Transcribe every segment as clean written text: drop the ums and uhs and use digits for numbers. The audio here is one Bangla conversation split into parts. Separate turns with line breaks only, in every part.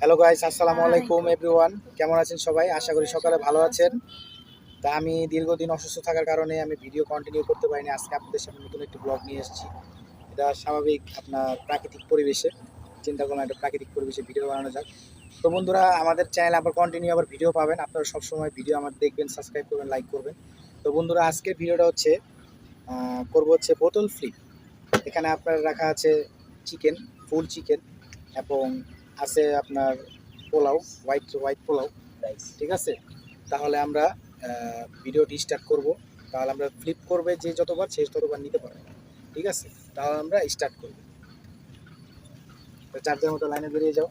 হ্যালো গাইস, আসসালামু আলাইকুম এভরিওয়ান। কেমন আছেন সবাই? আশা করি সকালে ভালো আছেন। তা আমি দীর্ঘদিন অসুস্থ থাকার কারণে আমি ভিডিও কন্টিনিউ করতে পারিনি। আজকে আপনাদের সামনে নতুন একটি ব্লগ নিয়ে এসেছি। এটা স্বাভাবিক আপনার প্রাকৃতিক পরিবেশে চিন্তা করলাম একটা প্রাকৃতিক পরিবেশে ভিডিও বানানো যাক। তো বন্ধুরা, আমাদের চ্যানেলে আবার কন্টিনিউ আবার ভিডিও পাবেন। আপনারা সবসময় ভিডিও আমার দেখবেন, সাবস্ক্রাইব করবেন, লাইক করবেন। তো বন্ধুরা, আজকের ভিডিওটা হচ্ছে করবো হচ্ছে বোতল ফ্লিপ। এখানে আপনার রাখা আছে চিকেন, ফুল চিকেন, এবং আছে আপনার পোলাও, হোয়াইট হোয়াইট পোলাও। ঠিক আছে, তাহলে আমরা ভিডিওটি স্টার্ট করব। তাহলে আমরা ফ্লিপ করবে যে যতবার সে ততবার নিতে পারবে। ঠিক আছে, তাহলে আমরা স্টার্ট করব। চার্জের মতো লাইনে বেরিয়ে যাও।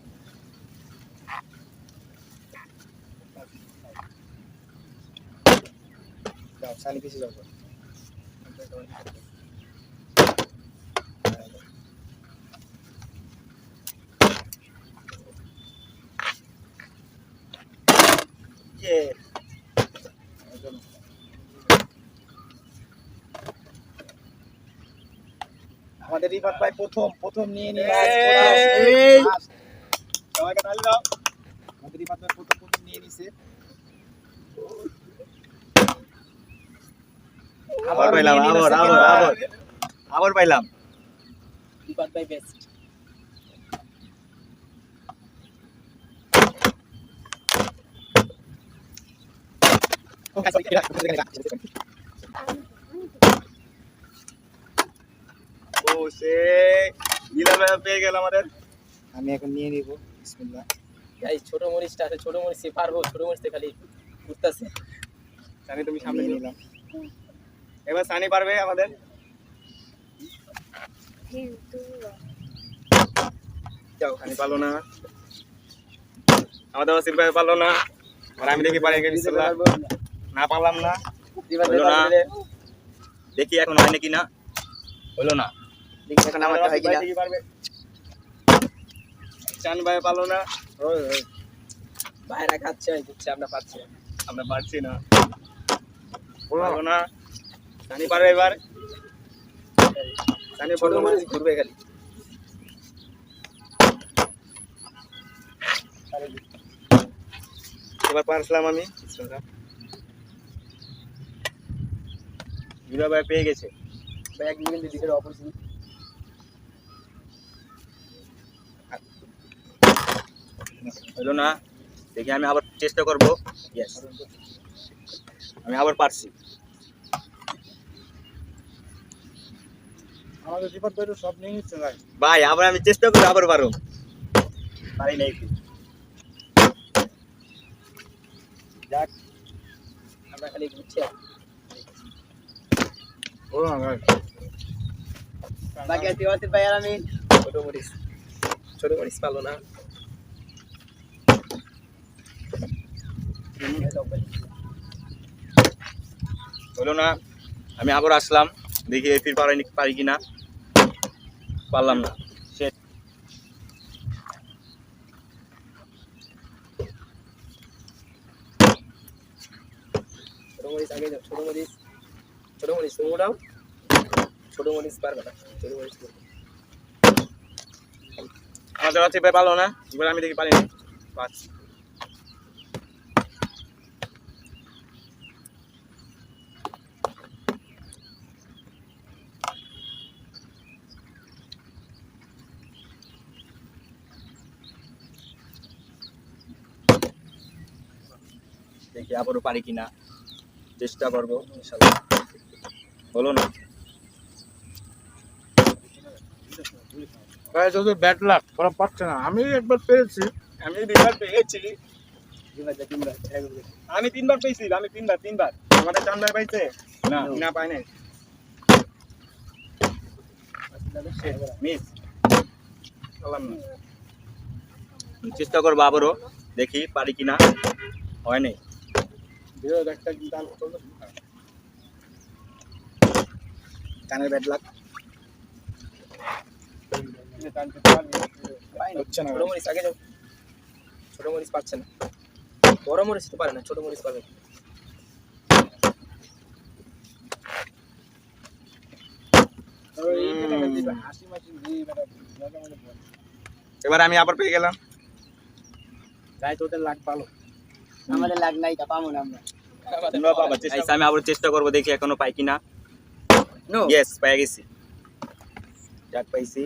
যাও, সানি পিছিয়ে যাও। আমাদের রিফাত ভাই প্রথম নিয়ে নিয়ে সবাইকে তালি দাও। আমাদের রিফাত ভাই প্রথম নিয়ে নিছে।
আবার পাইলাম, আবার পাইলাম।
রিফাত ভাই বেস্ট।
ও সে বিলাল ভাই পেয়ে গেল আমাদের।
আমি এখন নিয়ে নিব। বিসমিল্লাহ।
এই ছোট মরিচটা আছে, ছোট মরিচ পারবো, ছোট মরিচতে খালি ঘুরতেছে।
সানি তুমি সামনে
নিয়ে
নিও।
নিলাম।
এবার সানি পারবে আমাদের। যাও, সানি পারলো না। আমাদের ওয়াসির ভাই পারলো না। আর আমি দেখি পারি বিসমিল্লাহ। না পারলাম না।
রিফাত ভাই
হলো না।
পারবে।
দেখি এখন হয় নাকি না। হলো না।
দেখি এখন আমার হয় কিনা।
দেখি পারবে। চান ভাই পারলো না।
বাইরে খাচ্ছে হয় দিচ্ছে, আমরা পাচ্ছি না।
আমরা পারছি না। পারলো না। সানি পারবে এবার। সানি
ছোট
পারলো না।
মরিচ ঘুরবে খালি।
এবার পারছিলাম আমি। বিসমিল্লাহ। বিলাল ভাই পেয়ে গেছে।
ভাই এক মিনিট দিকে অপরচুনিটি।
হলো না। দেখি আমি আবার চেষ্টা করবো। ইয়েস, আমি আবার পারছি।
আমাদের রিফাত ভাই তো সব নিয়ে নিচ্ছে ভাই।
ভাই আবার আমি চেষ্টা করি, আবার পারো। পারি নাই একটু।
যাক, আমরা খালি ঘুরছি।
বলো না ভাই।
বাকি আছে ওয়াসির ভাই আর আমি। ছোট মরিচ পালো না।
হলো না। আমি আবার আসলাম, দেখি এফির পারি কিনা। পারলাম না। শেষ।
ছোট মরিচ আগে যাও, ছোট মরিচ তুমি উঠাও। ছোট মরিচ পারবে না, ছোট মরিচ করবে।
আমাদের হচ্ছে ভাই পারলো না। এবার আমি দেখি পারিনি। পারছি। দেখি আবারও পারি কিনা, চেষ্টা করবো ইনশাল্লাহ। হলো না।
ভাই তোদের ব্যাড লাক, ওরা পাচ্ছে না। আমি একবার পেরেছি।
আমি দুইবার পেয়েছি।
রিফাত ভাই তিনবার,
আমি তিনবার পেয়েছি। আমি তিনবার। আমাদের চান ভাই পাইছে না, না পাই নাই। মিস করলাম না। চেষ্টা করবো আবারও, দেখি পারি কিনা। হয় নাই।
কানের ব্যাড লাক হচ্ছে না।
ছোট মরিচ আগে যাও। ছোট মরিচ পাচ্ছে না, বড় মরিচ তো পারে না, ছোট মরিচ পারবে।
এবার আমি আবার পেয়ে গেলাম।
গাইস ওদের লাগ ভালো।
আমাদের লাগ নাই তা পাবো না আমরা।
তোমরা পাবা চেষ্টা। আমি আবার চেষ্টা করব দেখি এখনো পাই কিনা।
নো
ইয়েস পেয়ে গেছি। যাক পাইছি।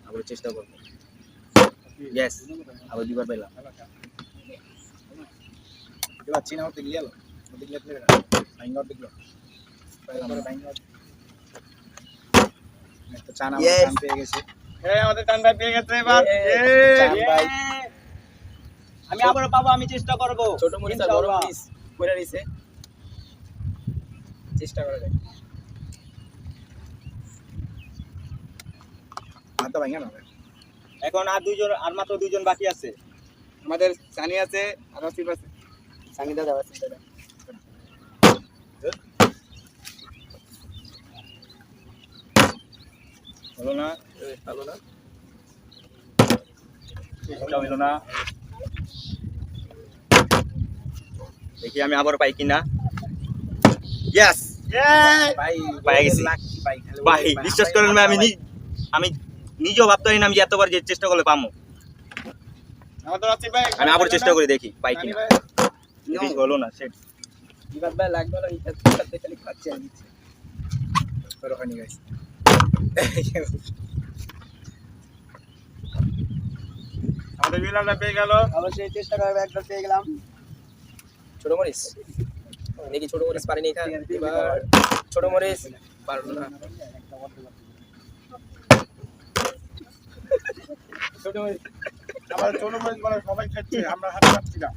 আবার চেষ্টা করব। ইয়েস আবার দুবার পেলাম।
এবার চিনা হতে গেল ওদিক লেট নেবে না বাইং আউট দেখলো পাইলাম বাইং আউট তো চান আমার
Yes.
চান পেয়ে গেছে
এই আমাদের টান ভাই পেয়ে গেছে এবার।
চান ভাই
আমি আবার পাবো, আমি চেষ্টা করব।
ছোট মরিচ আর বড় মরিচ করে নিছে চেষ্টা করা যায়
হাতটা বাইং না
এখন আর মাত্র দুইজন বাকি আছে।
আমাদের সানি আছে আর আসিফ আছে সানি দাদা আছে দাদা
হলো না,
ভালো না
চেষ্টা হলো না। দেখি আমি আবার পাই কিনা। ইয়েস
ভাই
পেয়ে গেছি।
লাগ ভাই খালি
ভাই বিশ্বাস করেন ভাই, আমি নিজেও ভাবতে পারি না আমি যে এতবার যে চেষ্টা করলে পামো।
আমাদের আসিফ ভাই
আমি আবার চেষ্টা করে দেখি পাই কিনা। দেখি হলো না সেট।
বিবাদ ভাই লাগবে না এটা সাথে খালি খাচ্ছে আর দিচ্ছে
করো হয়নি গাইস
আমাদের বিলালটা পেয়ে গেল।
অবশ্যই চেষ্টা করবে একবার পেয়ে গেলাম ছোট মরিচ দেখি ছোট মরিচ পারিনি এখানে এবার ছোট মরিচ পারলো না ছোট মরিচ
আমার ছোট মরিচ বলে সবাই খাচ্ছে আমরা হাতে পাচ্ছি না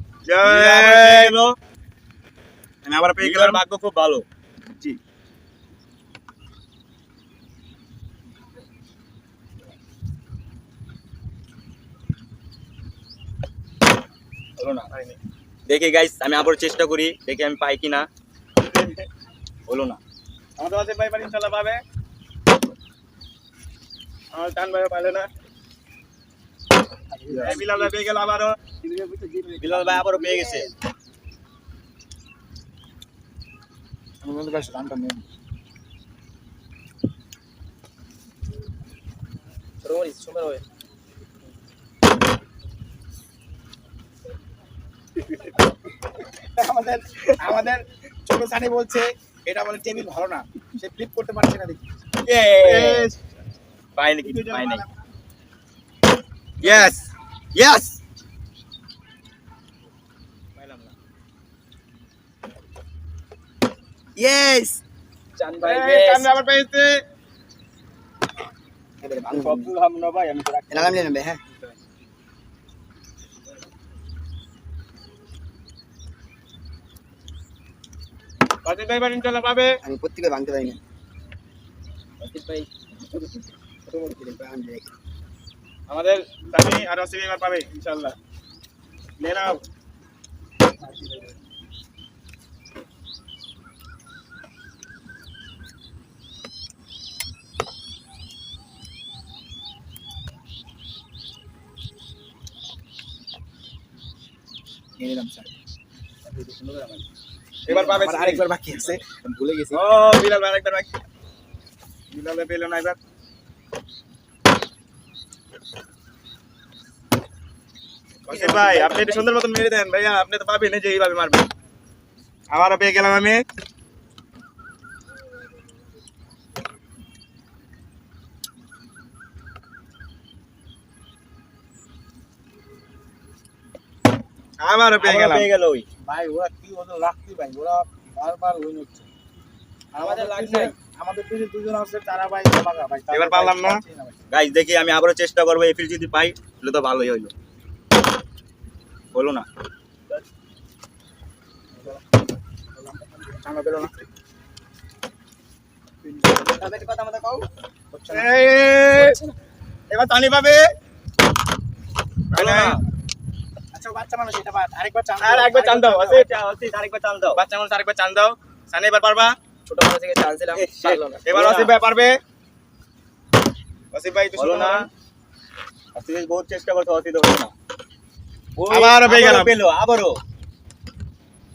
আমি আবার পেয়ে গেলাম। ভাগ্য খুব ভালো।
জি
হলো না। দেখি গাইস আমি আবার চেষ্টা করি দেখি আমি পাই কিনা। হলো না।
আমাদের আসিফ ভাই ইনশাআল্লাহ পাবে আমার চান ভাই পাইলো না এই বিলাল ভাই পেয়ে গেল আবারও
বিলাল ভাই আবারও পেয়ে গেছে।
আমি বলতে গাইস রানটা নেই
ছোট মরিচ সুন্দর হবে
আমাদের আমাদের ছোট সানি বলছে এটা বলে টেবিল ভালো না সে ফ্লিপ করতে পারছে না দেখি
ইয়েস পাই নাকি পাই নাই। ইয়েস ইয়েস পাইলাম না। ইয়েস
চান ভাই
আমি আবার পেয়েছি
সব ভাবনা ভাই আমি তো রাখতে
লাগাম নেবে হ্যাঁ
আসিফ ভাই ইনশাআল্লাহ পাবে
আমি প্রত্যেকবার ভাঙতে পারি না আসিফ ভাই ছোট মরিচ দিলেন আমি দেখি
আমাদের সানি আর আসিফ এবার পাবে ইনশাআল্লাহ নে নাও নিয়ে নিলাম স্যার
এবার পাবে
আমার আরেকবার বাকি আছে ভুলে গেছি
ও বিলাল ভাই আরেকবার বাকি।
বিলাল ভাই পেলো না এবার
আসিফ ভাই আপনি একটু সুন্দর মতন মেরে দেন ভাইয়া, আপনি তো পাবেন এই যে এইভাবে মারবেন। আবারও পেয়ে গেলাম আমি। আবারও পেয়ে গেলাম।
পেয়ে গেল ওই
ভাই ওরা কি ওদের রাখতে ভাই ওরা বারবার উইন হচ্ছে
আমাদের লাগ নাই
আমাদের পিছনে দুজন আছে তারা ভাই লাগা ভাই
এবার পারলাম না। গাইস দেখি আমি আবারও চেষ্টা করবো, এফিল যদি পাই তাহলে তো ভালোই হইলো। হলো না।
আমরা পেলো না
তবে কথা মতো কও
এবার তানি পাবে।
হলো না। আচ্ছা বাচ্চা মানুষ এটা বাদ আরেকবার চান
আর একবার চান দাও। আরেকবার চান দাও।
বাচ্চা মানুষ আরেকবার চান দাও সানি এবার পারবা
ছোট মানুষ থেকে চান্স দিলাম পারলো না
এবার আসিফ ভাই পারবে আসিফ ভাই তো
হলো না। আসিফ বহুত চেষ্টা করছে, আসিফ হলো না।
আবারও পেয়ে গেলাম।
পেলো আবারও।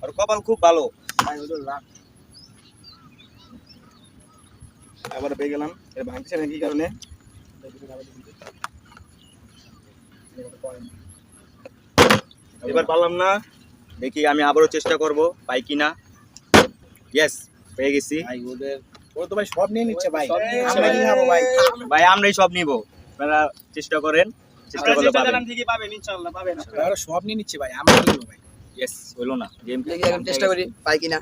আর কপাল খুব ভালো।
ভাই ওদের লাখ
আবার পেয়ে গেলাম। এর ভাঙছে না কি কারণে? এবার পারলাম না, দেখি আমি আবারও চেষ্টা করব পাই কিনা। ইয়েস, পেয়ে গেছি।
ভাই ও তো ভাই সব নিয়ে নিচ্ছে ভাই,
সব নিয়ে নিচ্ছে
আমরা কি খাবো ভাই?
ভাই আমরাই সব নিব, আপনারা চেষ্টা করেন, চেষ্টা করলে পাবেন।
ঠিকই পাবেন, ইনশাআল্লাহ পাবেন।
ওরা সব নিয়ে নিচ্ছে ভাই, আমরা কি করবো ভাই?
ইয়েস, হলো না গেম।
দেখি এখন চেষ্টা করি পাই কিনা।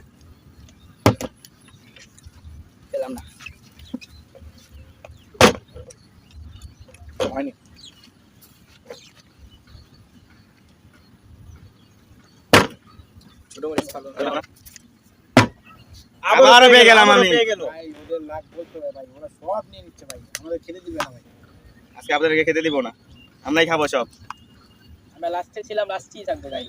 পেলাম না।
হয়নি।
ছোট মরিচ ভালো না।
আবারও পেয়ে গেলাম আমি।
ভাই ওদের লাগ বলতে হবে ভাই, ওরা সব নিয়ে নিচ্ছে ভাই, আমাদের খেতে দিবে না ভাই।
আজকে আপনাদেরকে খেতে দিব না, আমরাই খাবো সব।
আমরা লাস্টে ছিলাম, লাস্টেই থাকবে গাই।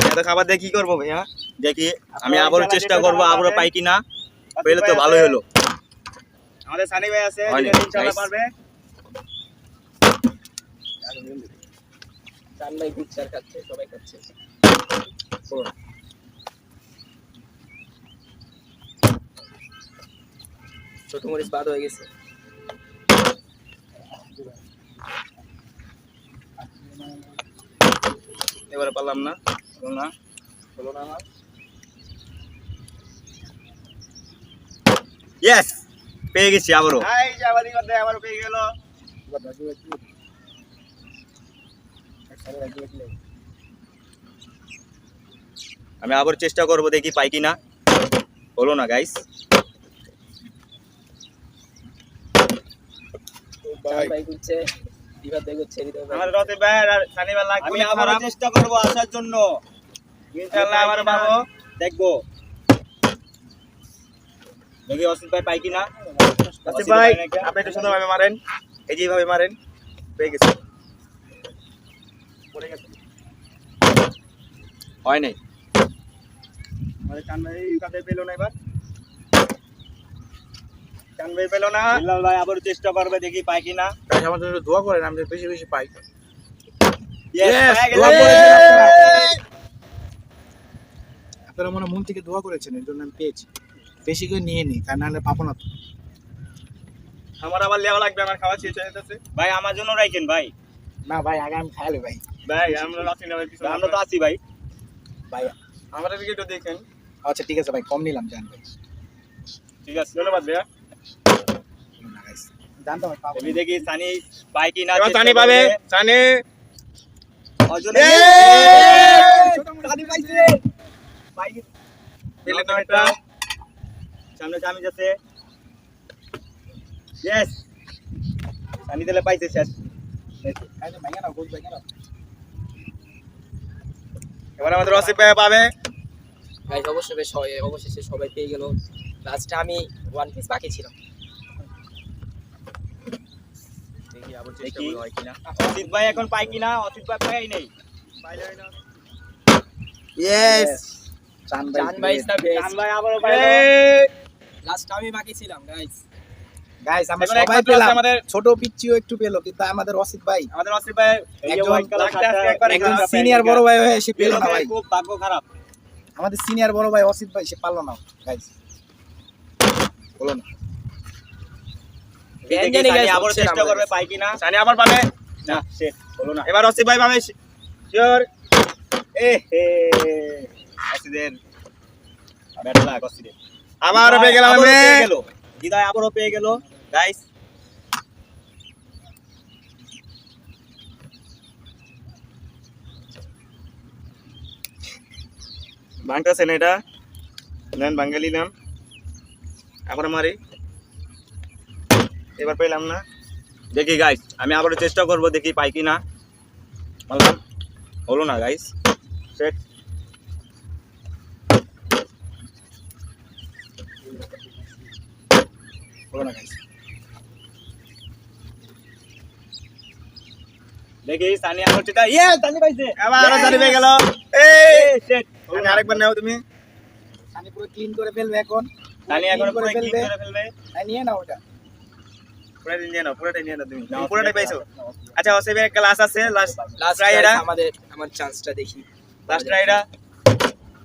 এত খাবার দিয়ে কি করবো ভাইয়া? দেখি আমি আবারও চেষ্টা করবো, আবারও পাই কিনা। পেলে তো ভালোই হলো। আমাদের সানি ভাই আছে,
হয়নি,
ইনশাআল্লাহ
nice.
পারবে।
চান ভাই পিকচার খাচ্ছে, সবাই খাচ্ছে। ছোট মরিচ বাদ হয়ে গেছে।
এবারে পারলাম না, হলো না, হলো না আমার। ইয়েস, পেয়ে গেছি আবারও। এই যে আবারই করতে আবারও পেয়ে গেল। আমি আবার চেষ্টা করব, দেখি পাই কিনা। হলো না গাইস।
চান ভাই ঘুরছে, দিবার ভাই ঘুরছে, হৃদয় ভাই।
আমার রতে ভাই আর সানিবার লাগবে। আমি আবার চেষ্টা করব আসার জন্য, ইনশাআল্লাহ আবার পাবো, দেখবো। দেখি অসিত ভাই পাই কিনা। অসিত ভাই আপনি একটু সুন্দরভাবে মারেন, এই যেভাবে মারেন। পেয়ে গেছি, পড়ে গেছে, হয় নাই। আমাদের চান ভাই কাছে পেলো না, এবার চান ভাই পেলো না। বিল্লাল ভাই আবার চেষ্টা করবে, দেখি পাই কিনা।
ভাই আমাদের জন্য দোয়া করেন, আমরা বেশি বেশি পাই।
Yes,
Yes,
পেয়ে
দোয়া
গেছে।
করেছেন আপনারা। আপনারা মনে হয় মন থেকে দোয়া করেছেন, এর জন্য আমি পেয়েছি। বেশি করে নিয়ে নিই, কারণ নাহলে পাবো না তো।
আমার আবার লেওয়া লাগবে, আমার খাওয়া শেষ হয়ে যাচ্ছে ভাই। আমার জন্য রাখেন ভাই।
না ভাই, আগে আমি খাইলে ভাই।
ভাই আমরা আছি না ভাই, আমরা তো আছি ভাই।
ভাই
আমাদের দিকে একটু দেখেন।
আচ্ছা ঠিক আছে ভাই, কম নিলাম, জান ভাই।
ঠিক আছে, ধন্যবাদ ভাইয়া।
না guys, জানতো ভাই পাবো না।
আমি দেখি সানি পাই কি না।
এবার সানি পাবে, সানি।
সানি পাইছে, পাই পেলে না এটা। সামনে চামি যাচ্ছে। ইয়েস, সানি দিলে পাইছে, শেষ।
খাইলে ভাঙে না, গোল ভাঙে না।
এবার আমাদের অসিফ ভাই পাবে।
গাইস অবশেষে সবাই পেয়ে গেল। লাস্টে আমি ওয়ান পিস বাকি ছিলাম।
দেখি আবার চেষ্টা করি হয় কিনা। অসিত ভাই এখন পাই কিনা। অসিত ভাই পাই নাই, পাইলে হয় না।
ইয়েস,
চান
চান ভাই ইজ দ্য
চান
বেস্ট।
ভাই আবারও পাইলো।
লাস্ট আমি বাকি ছিলাম গাইস।
গাইস আমরা
এবার
সবাই
একমাত্র
পেলাম,
আছে আমাদের
ছোট পিচ্চিও একটু পেলো, কিন্তু আমাদের অসিত ভাই
আমাদের অসিত ভাই এই যে
একজন
হোয়াইট কালার শার্টটা
একজন সিনিয়র বড় ভাই হয়ে সে পেলো না ভাই।
খুব ভাগ্য খারাপ।
আমাদের সিনিয়র বড় ভাই অসিত ভাই সে পারলো না গাইস, বলো না।
ব্যঞ্জনে
সানি
guys
আবার
হচ্ছে
চেষ্টা
আমাদের
করবে
কাছে।
পাই কিনা।
সানি আবার পাবে।
না সে হলো না।
এবার অসিফ ভাই পাবে, শিওর।
এ হে অসিদের ব্যাট লাগ অসিদের।
আবার পেয়ে গেলাম
আবারও
আমি।
পেয়ে গেল। হৃদয় আবারও পেয়ে গেল গাইস।
ভাঙতেছেন এটা, নেন বাঙালি নাম। আবার মারি, এবার পেলাম না।
দেখি গাইস আমি আবারও চেষ্টা করব, দেখি পাই কিনা। মারলাম, হলো না গাইস। সেট
বলো না গাইস।
দেখি সানি আবার চেষ্টা। ইয়ে সানি পাইছে।
এবার আরো সানি পেয়ে গেল।
এই সেট
সানি আরেকবার নাও তুমি।
সানি পুরো ক্লিন করে ফেলবে এখন।
সানি এখন পুরো
clean
ক্লিন করে ফেলবে।
হ্যাঁ, নিয়ে নাও ওটা।
পুরোটাই নিয়ে নাও, পুরোটাই নিয়ে নাও তুমি।
নাও,
তুমি পুরোটাই পাইছো। আচ্ছা অসিফের ক্লাস আছে, লাস্ট
লাস্ট
ট্রাই এটা।
আমার চান্সটা দেখি।
লাস্ট ট্রাই এটা।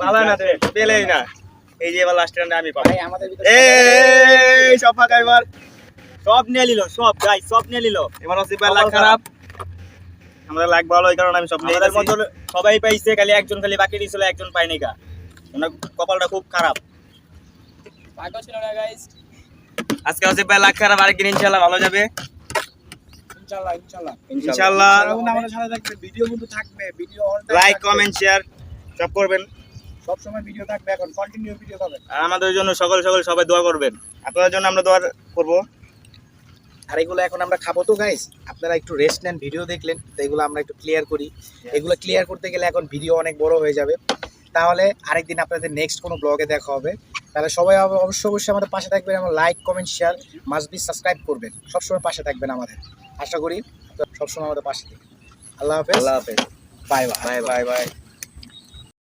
পালা না তুমি, পেলেই না। এই যে এবার লাস্ট রাউন্ডে আমি পাবো
ভাই আমাদের ভিতরে
এই সব ফাঁকা এবার
সব নিয়ে নিল, সব গাইস সব নিয়ে নিল।
এবার ওসিফ ভাই লাগ খারাপ আমাদের লাগ ভালো এই কারণে আমি সব নিয়ে
আমাদের
নিয়েছি
মধ্যে সবাই পাইছে, খালি একজন খালি বাকি দিয়েছিল, একজন পায়নি গা। ওনার কপালটা খুব খারাপ।
ভাগ্য ছিল না গাইস।
আজকে ওসিফ ভাই লাগ খারাপ, আরেকদিন ইনশাআল্লাহ ভালো যাবে
ইনশাআল্লাহ ইনশাআল্লাহ
ইনশাআল্লাহ
আপনারা কিন্তু আমাদের সাথে থাকবেন, ভিডিও কিন্তু থাকবে, video on
like comment share সব করবেন
সব সময় ভিডিও থাকবে, এখন কন্টিনিউ ভিডিও পাবেন।
আর আমাদের জন্য সকল সবাই দোয়া করবেন।
আপনাদের জন্য আমরা দোয়া করব
আর এগুলো এখন আমরা খাবো তো গাইস, আপনারা একটু রেস্ট নেন, ভিডিও দেখলেন তো এগুলো আমরা একটু ক্লিয়ার করি। এগুলো ক্লিয়ার করতে গেলে এখন ভিডিও অনেক বড় হয়ে যাবে, তাহলে আরেকদিন আপনাদের নেক্সট কোনো ব্লগে দেখা হবে। তাহলে সবাই অবশ্যই আমাদের পাশে থাকবেন এবং like comment share must be subscribe করবেন, সবসময় পাশে থাকবেন আমাদের। আশা করি আপনারা সবসময় আমাদের পাশে থাকবেন। আল্লাহ হাফেজ,
আল্লাহ হাফেজ,
bye bye.
Bye bye bye